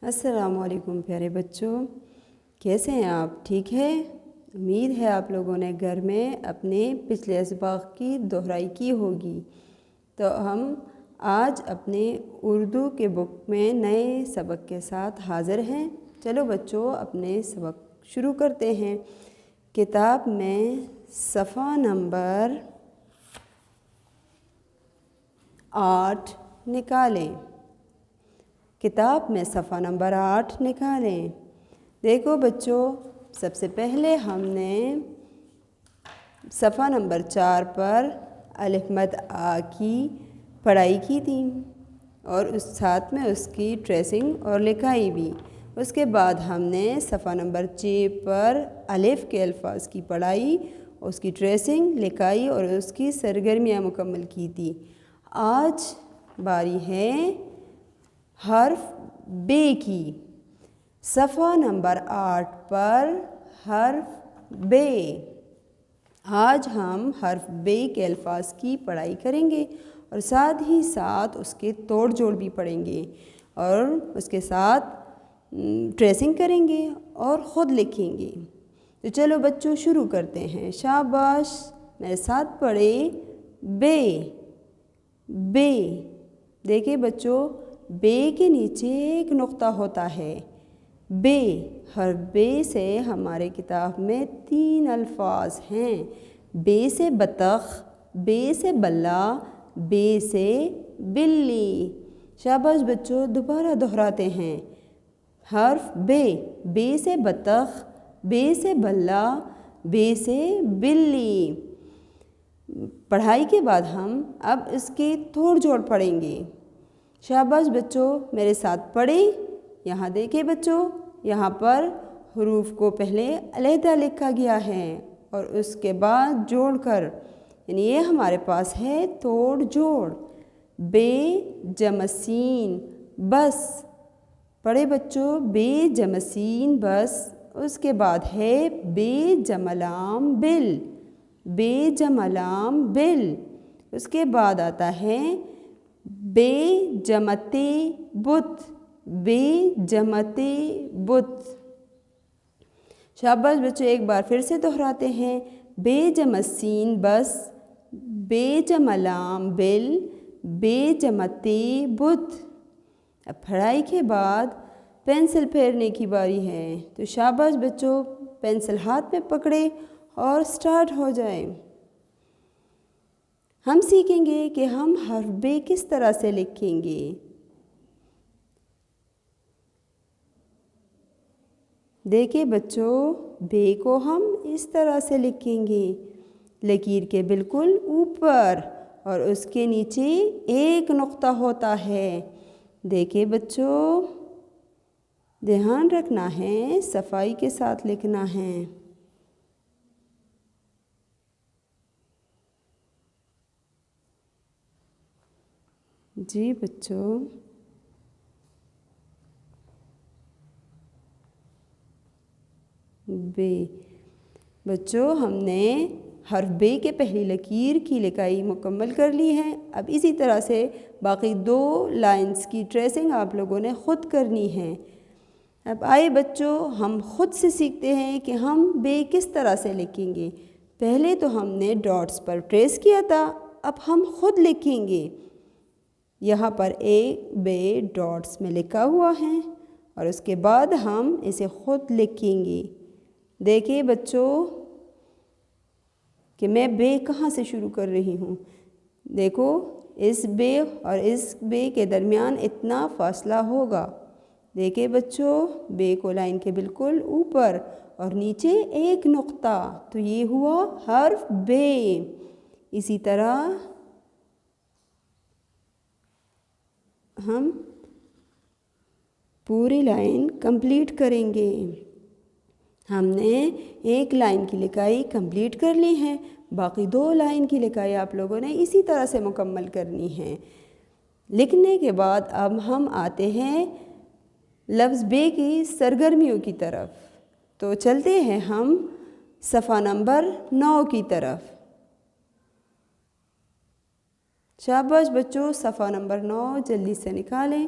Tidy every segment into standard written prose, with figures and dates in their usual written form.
السلام علیکم پیارے بچوں، کیسے ہیں آپ؟ ٹھیک ہے؟ امید ہے آپ لوگوں نے گھر میں اپنے پچھلے اسباق کی دہرائی کی ہوگی۔ تو ہم آج اپنے اردو کے بک میں نئے سبق کے ساتھ حاضر ہیں۔ چلو بچوں اپنے سبق شروع کرتے ہیں۔ کتاب میں صفحہ نمبر 8 نکالیں۔ کتاب میں صفحہ نمبر 8 نکالیں۔ دیکھو بچوں، سب سے پہلے ہم نے صفحہ نمبر 4 پر الف مد آ کی پڑھائی کی تھی اور ساتھ میں اس کی ٹریسنگ اور لکھائی بھی۔ اس کے بعد ہم نے صفحہ نمبر 6 پر الف کے الفاظ کی پڑھائی، اس کی ٹریسنگ، لکھائی اور اس کی سرگرمیاں مکمل کی تھی۔ آج باری ہے حرف بے کی۔ صفحہ نمبر 8 پر حرف بے۔ آج ہم حرف بے کے الفاظ کی پڑھائی کریں گے اور ساتھ ہی ساتھ اس کے توڑ جوڑ بھی پڑھیں گے اور اس کے ساتھ ٹریسنگ کریں گے اور خود لکھیں گے۔ تو چلو بچوں شروع کرتے ہیں۔ شاباش، میرے ساتھ پڑھے بے۔ بے، دیکھیں بچوں، بے کے نیچے ایک نقطہ ہوتا ہے۔ بے، حرف بے سے ہمارے کتاب میں 3 الفاظ ہیں۔ بے سے بطخ، بے سے بلہ، بے سے بلی۔ شاباش بچوں، دوبارہ دہراتے ہیں۔ حرف بے، بے سے بطخ، بے سے بلہ، بے سے بلی۔ پڑھائی کے بعد ہم اب اس کے توڑ جوڑ پڑھیں گے۔ شاباش بچوں، میرے ساتھ پڑھیں۔ یہاں دیکھیں بچوں، یہاں پر حروف کو پہلے علیحدہ لکھا گیا ہے اور اس کے بعد جوڑ کر، یعنی یہ ہمارے پاس ہے توڑ جوڑ۔ بے جمع سین بس۔ پڑھے بچوں، بے جمع سین بس۔ اس کے بعد ہے بے جمع لام بل۔ بے جمع لام بل۔ اس کے بعد آتا ہے بے جمع تے بت۔ بے جمع تے بت۔ شاباش بچوں، ایک بار پھر سے دہراتے ہیں۔ بے جمع سین بس، بے جمع لام بل، بے جمع تے بت۔ اب پڑھائی کے بعد پینسل پھیرنے کی باری ہے۔ تو شاباش بچوں، پینسل ہاتھ میں پکڑے اور سٹارٹ ہو جائے۔ ہم سیکھیں گے کہ ہم حرف بے کس طرح سے لکھیں گے۔ دیکھیں بچوں، بے کو ہم اس طرح سے لکھیں گے، لکیر کے بالکل اوپر اور اس کے نیچے ایک نقطہ ہوتا ہے۔ دیکھیں بچوں، دھیان رکھنا ہے، صفائی کے ساتھ لکھنا ہے۔ جی بچوں، بے۔ بچوں، ہم نے حرف بے کے پہلی لکیر کی لکائی مکمل کر لی ہے۔ اب اسی طرح سے باقی 2 لائنز کی ٹریسنگ آپ لوگوں نے خود کرنی ہے۔ اب آئے بچوں، ہم خود سے سیکھتے ہیں کہ ہم بے کس طرح سے لکھیں گے۔ پہلے تو ہم نے ڈاٹس پر ٹریس کیا تھا، اب ہم خود لکھیں گے۔ یہاں پر ایک بے ڈاٹس میں لکھا ہوا ہے اور اس کے بعد ہم اسے خود لکھیں گے۔ دیکھیں بچوں کہ میں بے کہاں سے شروع کر رہی ہوں۔ دیکھو، اس بے اور اس بے کے درمیان اتنا فاصلہ ہوگا۔ دیکھیں بچوں، بے کو لائن کے بالکل اوپر اور نیچے ایک نقطہ، تو یہ ہوا حرف بے۔ اسی طرح ہم پوری لائن کمپلیٹ کریں گے۔ ہم نے ایک لائن کی لکائی کمپلیٹ کر لی ہے، باقی 2 لائن کی لکائی آپ لوگوں نے اسی طرح سے مکمل کرنی ہے۔ لکھنے کے بعد اب ہم آتے ہیں لفظ بے کی سرگرمیوں کی طرف۔ تو چلتے ہیں ہم صفحہ نمبر 9 کی طرف۔ شاباش بچوں، صفحہ نمبر 9 جلدی سے نکالیں۔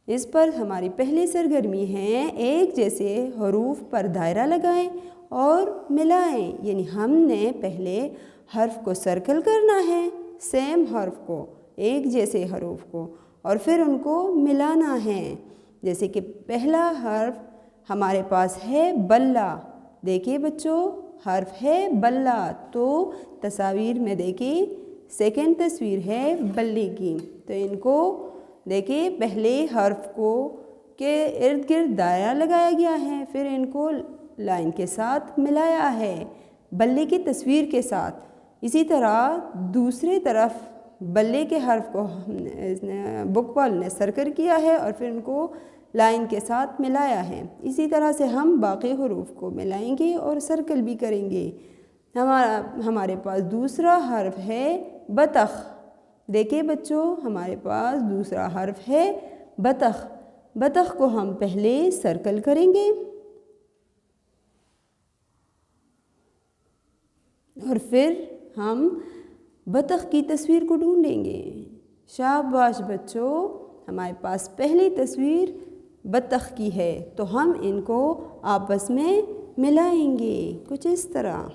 اس پر ہماری پہلی سرگرمی ہے ایک جیسے حروف پر دائرہ لگائیں اور ملائیں، یعنی ہم نے پہلے حرف کو سرکل کرنا ہے، سیم حرف کو، ایک جیسے حروف کو، اور پھر ان کو ملانا ہے۔ جیسے کہ پہلا حرف ہمارے پاس ہے بلہ، دیکھیے بچوں حرف ہے بلہ، تو تصاویر میں دیکھیے سیکنڈ تصویر ہے بلے کی، تو ان کو دیکھیے پہلے حرف کو کے ارد گرد دائرہ لگایا گیا ہے، پھر ان کو لائن کے ساتھ ملایا ہے بلے کی تصویر کے ساتھ۔ اسی طرح دوسری طرف بلے کے حرف کو بک وال نے سرکل کیا ہے اور پھر ان کو لائن کے ساتھ ملایا ہے۔ اسی طرح سے ہم باقی حروف کو ملائیں گے اور سرکل بھی کریں گے۔ ہمارے پاس دوسرا حرف ہے بطخ، دیکھیں بچوں ہمارے پاس دوسرا حرف ہے بطخ، بطخ کو ہم پہلے سرکل کریں گے اور پھر ہم بطخ کی تصویر کو ڈھونڈیں گے۔ شاباش بچوں، ہمارے پاس پہلی تصویر بطخ کی ہے تو ہم ان کو آپس میں ملائیں گے کچھ اس طرح۔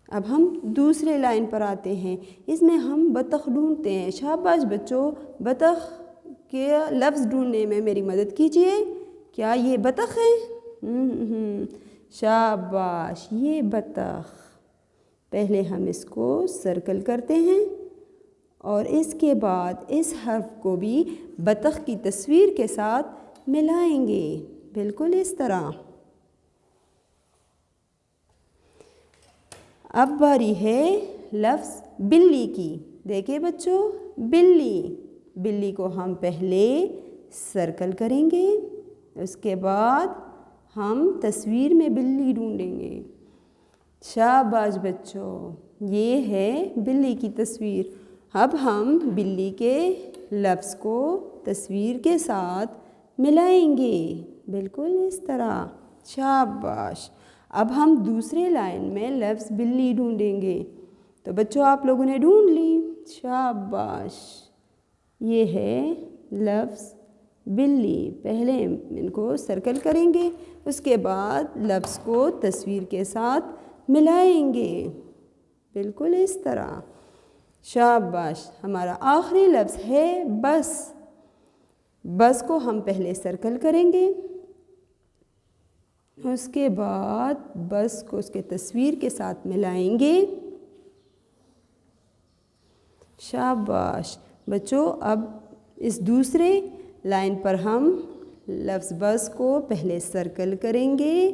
اب ہم دوسرے لائن پر آتے ہیں، اس میں ہم بطخ ڈھونڈتے ہیں۔ شاباش بچوں، بطخ کے لفظ ڈھونڈنے میں میری مدد کیجیے۔ کیا یہ بطخ ہے؟ شاباش، یہ بطخ، پہلے ہم اس کو سرکل کرتے ہیں اور اس کے بعد اس حرف کو بھی بطخ کی تصویر کے ساتھ ملائیں گے، بالکل اس طرح۔ اب باری ہے لفظ بلی کی، دیکھیں بچوں بلی، بلی کو ہم پہلے سرکل کریں گے، اس کے بعد ہم تصویر میں بلی ڈھونڈیں گے۔ شاباش بچوں، یہ ہے بلی کی تصویر۔ اب ہم بلی کے لفظ کو تصویر کے ساتھ ملائیں گے، بالکل اس طرح۔ شاباش، اب ہم دوسرے لائن میں لفظ بلی ڈھونڈیں گے، تو بچوں آپ لوگوں نے ڈھونڈ لی، شاباش، یہ ہے لفظ بلی، پہلے ان کو سرکل کریں گے، اس کے بعد لفظ کو تصویر کے ساتھ ملائیں گے، بالکل اس طرح۔ شاباش، ہمارا آخری لفظ ہے بس، بس کو ہم پہلے سرکل کریں گے، اس کے بعد بس کو اس کے تصویر کے ساتھ ملائیں گے۔ شاباش بچوں، اب اس دوسرے لائن پر ہم لفظ بس کو پہلے سرکل کریں گے،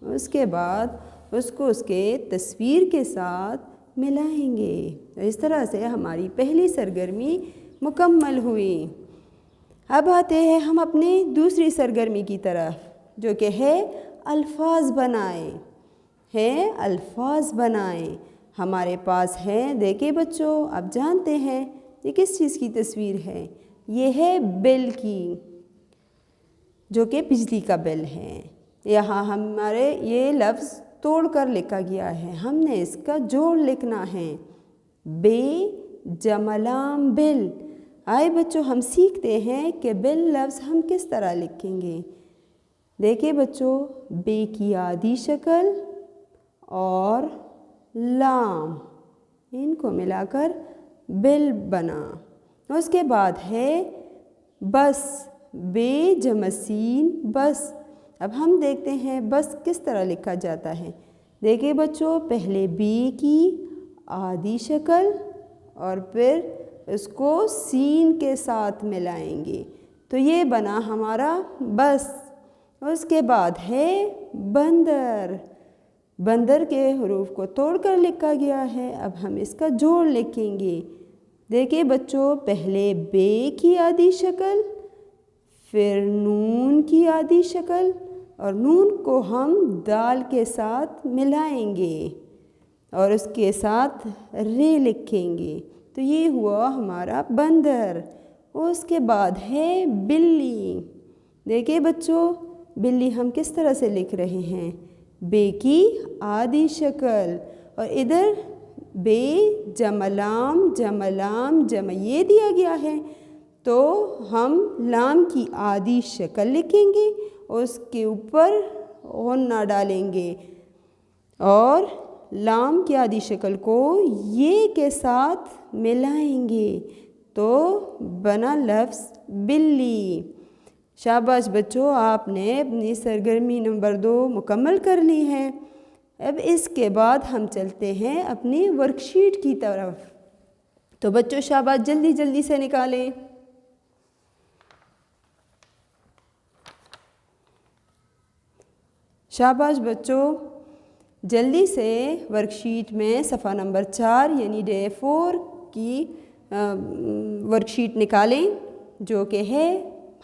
اس کے بعد اس کو اس کے تصویر کے ساتھ ملائیں گے۔ اس طرح سے ہماری پہلی سرگرمی مکمل ہوئی۔ اب آتے ہیں ہم اپنی دوسری سرگرمی کی طرف، جو کہ ہے الفاظ بنائیں، الفاظ بنائیں۔ ہمارے پاس ہے، دیکھیں بچوں اب جانتے ہیں یہ کس چیز کی تصویر ہے، یہ ہے بل کی، جو کہ بجلی کا بل ہے۔ یہاں ہمارے یہ لفظ توڑ کر لکھا گیا ہے، ہم نے اس کا جوڑ لکھنا ہے، بے جمع لام بل۔ آئے بچوں ہم سیکھتے ہیں کہ بل لفظ ہم کس طرح لکھیں گے۔ دیکھیں بچوں، بے کی آدھی شکل اور لام، ان کو ملا کر بل بنا۔ اس کے بعد ہے بس، بے جمع سین بس۔ اب ہم دیکھتے ہیں بس کس طرح لکھا جاتا ہے۔ دیکھیں بچوں، پہلے بے کی آدھی شکل اور پھر اس کو سین کے ساتھ ملائیں گے، تو یہ بنا ہمارا بس۔ اس کے بعد ہے بندر، بندر کے حروف کو توڑ کر لکھا گیا ہے، اب ہم اس کا جوڑ لکھیں گے۔ دیکھیں بچوں، پہلے بے کی آدھی شکل، پھر نون کی آدھی شکل اور نون کو ہم دال کے ساتھ ملائیں گے اور اس کے ساتھ رے لکھیں گے، تو یہ ہوا ہمارا بندر۔ اس کے بعد ہے بلی، دیکھیں بچوں بلی ہم کس طرح سے لکھ رہے ہیں، بے کی آدھی شکل اور ادھر بے جمع لام جمع لام جمع یہ دیا گیا ہے، تو ہم لام کی آدھی شکل لکھیں گے، اس کے اوپر غنہ ڈالیں گے اور لام کی آدھی شکل کو یہ کے ساتھ ملائیں گے تو بنا لفظ بلی۔ شاباش بچوں، آپ نے اپنی سرگرمی نمبر 2 مکمل کر لی ہے۔ اب اس کے بعد ہم چلتے ہیں اپنی ورک شیٹ کی طرف۔ تو بچوں شاباش، جلدی جلدی سے نکالیں۔ شاباش بچوں، جلدی سے ورک شیٹ میں صفحہ نمبر 4 یعنی ڈے 4 کی ورک شیٹ نکالیں، جو کہ ہے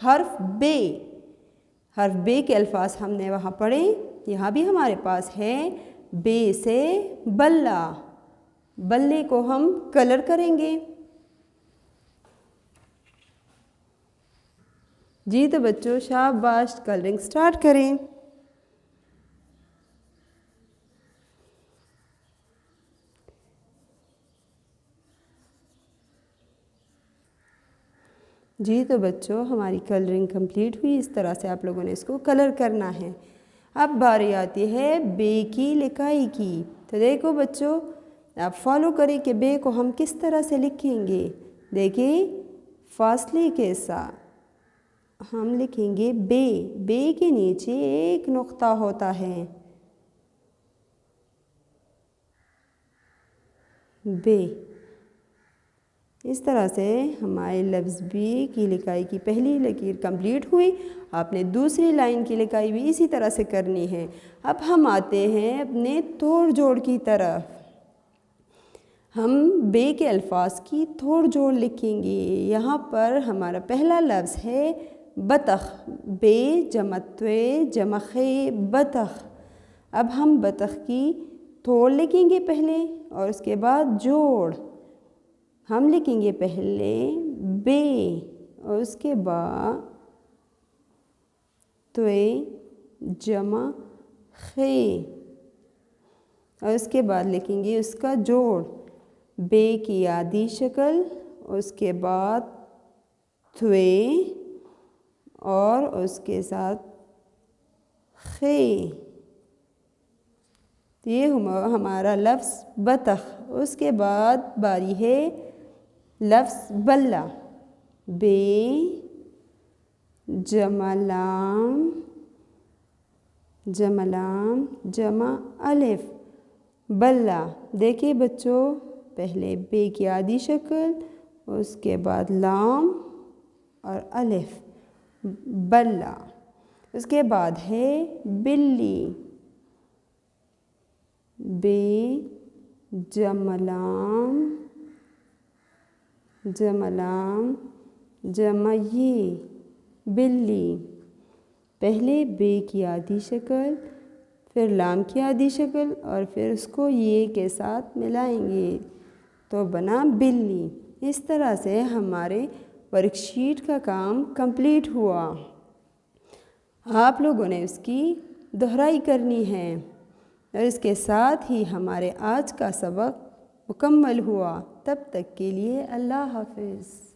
حرف بے۔ حرف بے کے الفاظ ہم نے وہاں پڑھے، یہاں بھی ہمارے پاس ہے بے سے بلہ۔ بلے کو ہم کلر کریں گے۔ جی تو بچوں شاباش، کلرنگ سٹارٹ کریں۔ جی تو بچوں ہماری کلرنگ کمپلیٹ ہوئی، اس طرح سے آپ لوگوں نے اس کو کلر کرنا ہے۔ اب باری آتی ہے بے کی لکھائی کی۔ تو دیکھو بچوں، آپ فالو کریں کہ بے کو ہم کس طرح سے لکھیں گے۔ دیکھیں، فاصلے کے ساتھ ہم لکھیں گے بے۔ بے کے نیچے ایک نقطہ ہوتا ہے، بے۔ اس طرح سے ہمارے لفظ بے کی لکھائی کی پہلی لکیر کمپلیٹ ہوئی۔ آپ نے دوسری لائن کی لکھائی بھی اسی طرح سے کرنی ہے۔ اب ہم آتے ہیں اپنے توڑ جوڑ کی طرف۔ ہم بے کے الفاظ کی توڑ جوڑ لکھیں گے۔ یہاں پر ہمارا پہلا لفظ ہے بطخ۔ بے جمع توے جمع خے بطخ۔ اب ہم بطخ کی توڑ لکھیں گے پہلے اور اس کے بعد جوڑ۔ ہم لکھیں گے پہلے بے اور اس کے بعد توے جمع خے اور اس کے بعد لکھیں گے اس کا جوڑ، بے کی آدھی شکل، اس کے بعد توے اور اس کے ساتھ خے۔ یہ ہمارا لفظ بطخ۔ اس کے بعد باری ہے لفظ بلہ۔ بے جمع لام جمع لام جمع الف بلہ۔ دیکھیں بچوں، پہلے بے کی آدھی شکل، اس کے بعد لام اور الف، بلہ۔ اس کے بعد ہے بلی۔ بے جمع لام جمع لام جمع یہ، بلی۔ پہلے بے کی آدھی شکل، پھر لام کی آدھی شکل اور پھر اس کو یہ کے ساتھ ملائیں گے تو بنا بلی۔ اس طرح سے ہمارے ورک شیٹ کا کام کمپلیٹ ہوا۔ آپ لوگوں نے اس کی دہرائی کرنی ہے اور اس کے ساتھ ہی ہمارے آج کا سبق مکمل ہوا۔ تب تک کے لیے اللہ حافظ۔